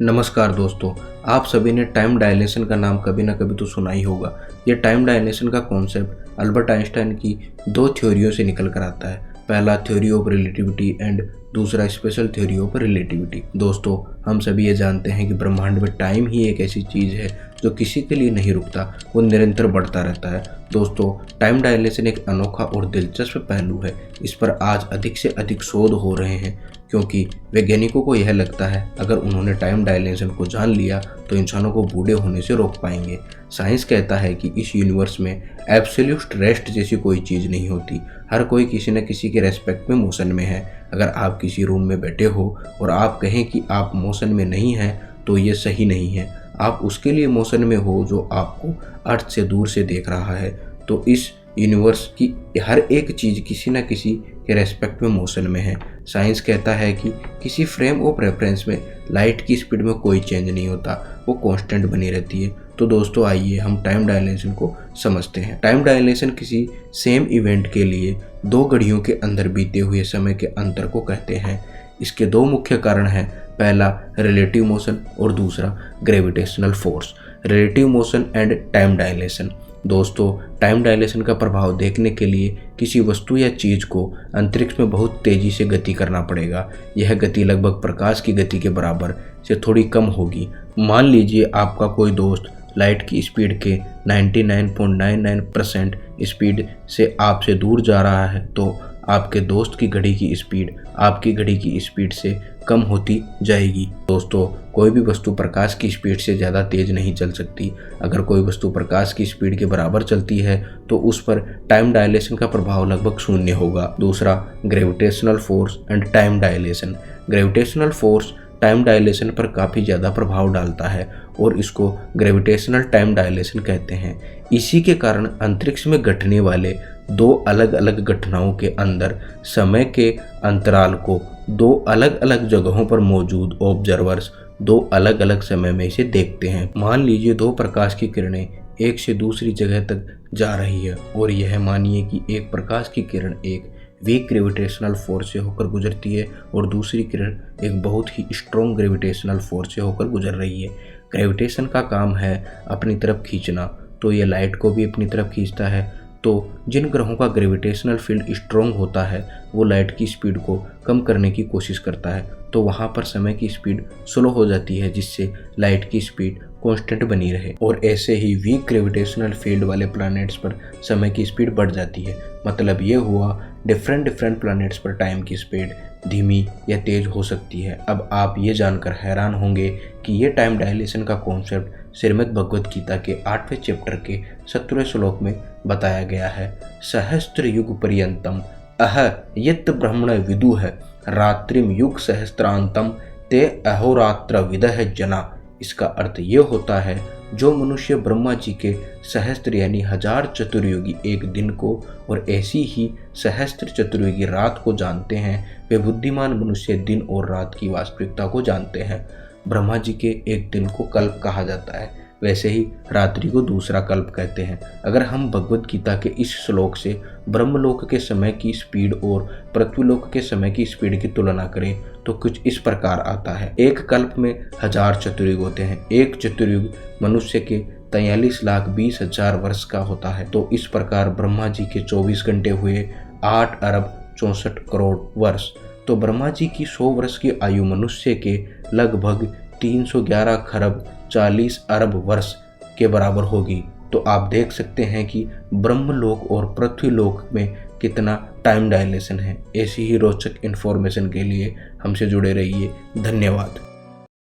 नमस्कार दोस्तों, आप सभी ने टाइम डायलेशन का नाम कभी ना कभी तो सुना ही होगा। यह टाइम डायलेशन का कॉन्सेप्ट अल्बर्ट आइंस्टाइन की दो थ्योरियों से निकल कर आता है। पहला थ्योरी ऑफ रिलेटिविटी एंड दूसरा स्पेशल थ्योरी ऑफ रिलेटिविटी। दोस्तों, हम सभी ये जानते हैं कि ब्रह्मांड में टाइम ही एक ऐसी चीज़ है जो किसी के लिए नहीं रुकता, वो निरंतर बढ़ता रहता है। दोस्तों, टाइम डायलेशन एक अनोखा और दिलचस्प पहलू है। इस पर आज अधिक से अधिक शोध हो रहे हैं क्योंकि वैज्ञानिकों को यह लगता है अगर उन्होंने टाइम डायलेशन को जान लिया तो इंसानों को बूढ़े होने से रोक पाएंगे। साइंस कहता है कि इस यूनिवर्स में एब्सोल्यूट रेस्ट जैसी कोई चीज़ नहीं होती। हर कोई किसी न किसी के रेस्पेक्ट में मोशन में है। अगर आप किसी रूम में बैठे हो और आप कहें कि आप मोशन में नहीं हैं तो ये सही नहीं है। आप उसके लिए मोशन में हो जो आपको अर्थ से दूर से देख रहा है। तो इस यूनिवर्स की हर एक चीज़ किसी न किसी के रेस्पेक्ट में मोशन में है। साइंस कहता है कि किसी फ्रेम ऑफ रेफरेंस में लाइट की स्पीड में कोई चेंज नहीं होता, वो कांस्टेंट बनी रहती है। तो दोस्तों, आइए हम टाइम डायलेशन को समझते हैं। टाइम डायलेशन किसी सेम इवेंट के लिए दो घड़ियों के अंदर बीते हुए समय के अंतर को कहते हैं। इसके दो मुख्य कारण हैं। पहला रिलेटिव मोशन और दूसरा gravitational force. Relative motion and time dilation. दोस्तों, टाइम डायलेशन का प्रभाव देखने के लिए किसी वस्तु या चीज़ को अंतरिक्ष में बहुत तेज़ी से गति करना पड़ेगा। यह गति लगभग प्रकाश की गति के बराबर से थोड़ी कम होगी। मान लीजिए आपका कोई दोस्त लाइट की स्पीड के 99.99% स्पीड से आपसे दूर जा रहा है, तो आपके दोस्त की घड़ी की स्पीड आपकी घड़ी की स्पीड से कम होती जाएगी। दोस्तों, कोई भी वस्तु प्रकाश की स्पीड से ज़्यादा तेज नहीं चल सकती। अगर कोई वस्तु प्रकाश की स्पीड के बराबर चलती है तो उस पर टाइम डायलेशन का प्रभाव लगभग शून्य होगा। दूसरा, gravitational force and time dilation. Gravitational force time dilation पर काफ़ी ज़्यादा प्रभाव डालता है और इसको ग्रेविटेशनल टाइम डायलेशन कहते हैं। इसी के कारण अंतरिक्ष में घटने वाले दो अलग अलग घटनाओं के अंदर समय के अंतराल को दो अलग अलग जगहों पर मौजूद ऑब्जर्वर्स दो अलग अलग समय में इसे देखते हैं। मान लीजिए दो प्रकाश की किरणें एक से दूसरी जगह तक जा रही है और यह मानिए कि एक प्रकाश की किरण एक वीक ग्रेविटेशनल फोर्स से होकर गुजरती है और दूसरी किरण एक बहुत ही स्ट्रॉन्ग ग्रेविटेशनल फोर्स से होकर गुजर रही है। ग्रेविटेशन का काम है अपनी तरफ खींचना, तो ये लाइट को भी अपनी तरफ खींचता है। तो जिन ग्रहों का ग्रेविटेशनल फील्ड स्ट्रॉन्ग होता है वो लाइट की स्पीड को कम करने की कोशिश करता है, तो वहाँ पर समय की स्पीड स्लो हो जाती है जिससे लाइट की स्पीड कांस्टेंट बनी रहे। और ऐसे ही वीक ग्रेविटेशनल फील्ड वाले प्लैनेट्स पर समय की स्पीड बढ़ जाती है। मतलब ये हुआ डिफरेंट प्लैनेट्स पर टाइम की स्पीड धीमी या तेज हो सकती है। अब आप ये जानकर हैरान होंगे कि ये टाइम डायलेशन का कॉन्सेप्ट श्रीमद् भगवद गीता के 8वें चैप्टर के 17वें श्लोक में बताया गया है। सहस्त्र युग पर्यंतम अह यत् ब्रह्मण विदुः रात्रिम युग सहस्त्रांतम ते अहोरात्र विदः जना। इसका अर्थ ये होता है, जो मनुष्य ब्रह्मा जी के सहस्त्र यानी 1000 चतुर्युगी एक दिन को और ऐसी ही सहस्त्र चतुर्युगी रात को जानते हैं, वे बुद्धिमान मनुष्य दिन और रात की वास्तविकता को जानते हैं। ब्रह्मा जी के एक दिन को कल्प कहा जाता है, वैसे ही रात्रि को दूसरा कल्प कहते हैं। अगर हम भगवद गीता के इस श्लोक से ब्रह्मलोक के समय की स्पीड और पृथ्वीलोक के समय की स्पीड की तुलना करें तो कुछ इस प्रकार आता है। एक कल्प में 1000 चतुर्युग होते हैं। एक चतुर्युग मनुष्य के 43,20,000 वर्ष का होता है। तो इस प्रकार ब्रह्मा जी के 24 घंटे हुए 8 अरब 64 करोड़ वर्ष। तो ब्रह्मा जी की 100 वर्ष की आयु मनुष्य के लगभग 311 खरब 40 अरब वर्ष के बराबर होगी। तो आप देख सकते हैं कि ब्रह्मलोक और पृथ्वीलोक में कितना टाइम डायलेशन है। ऐसी ही रोचक इन्फॉर्मेशन के लिए हमसे जुड़े रहिए। धन्यवाद।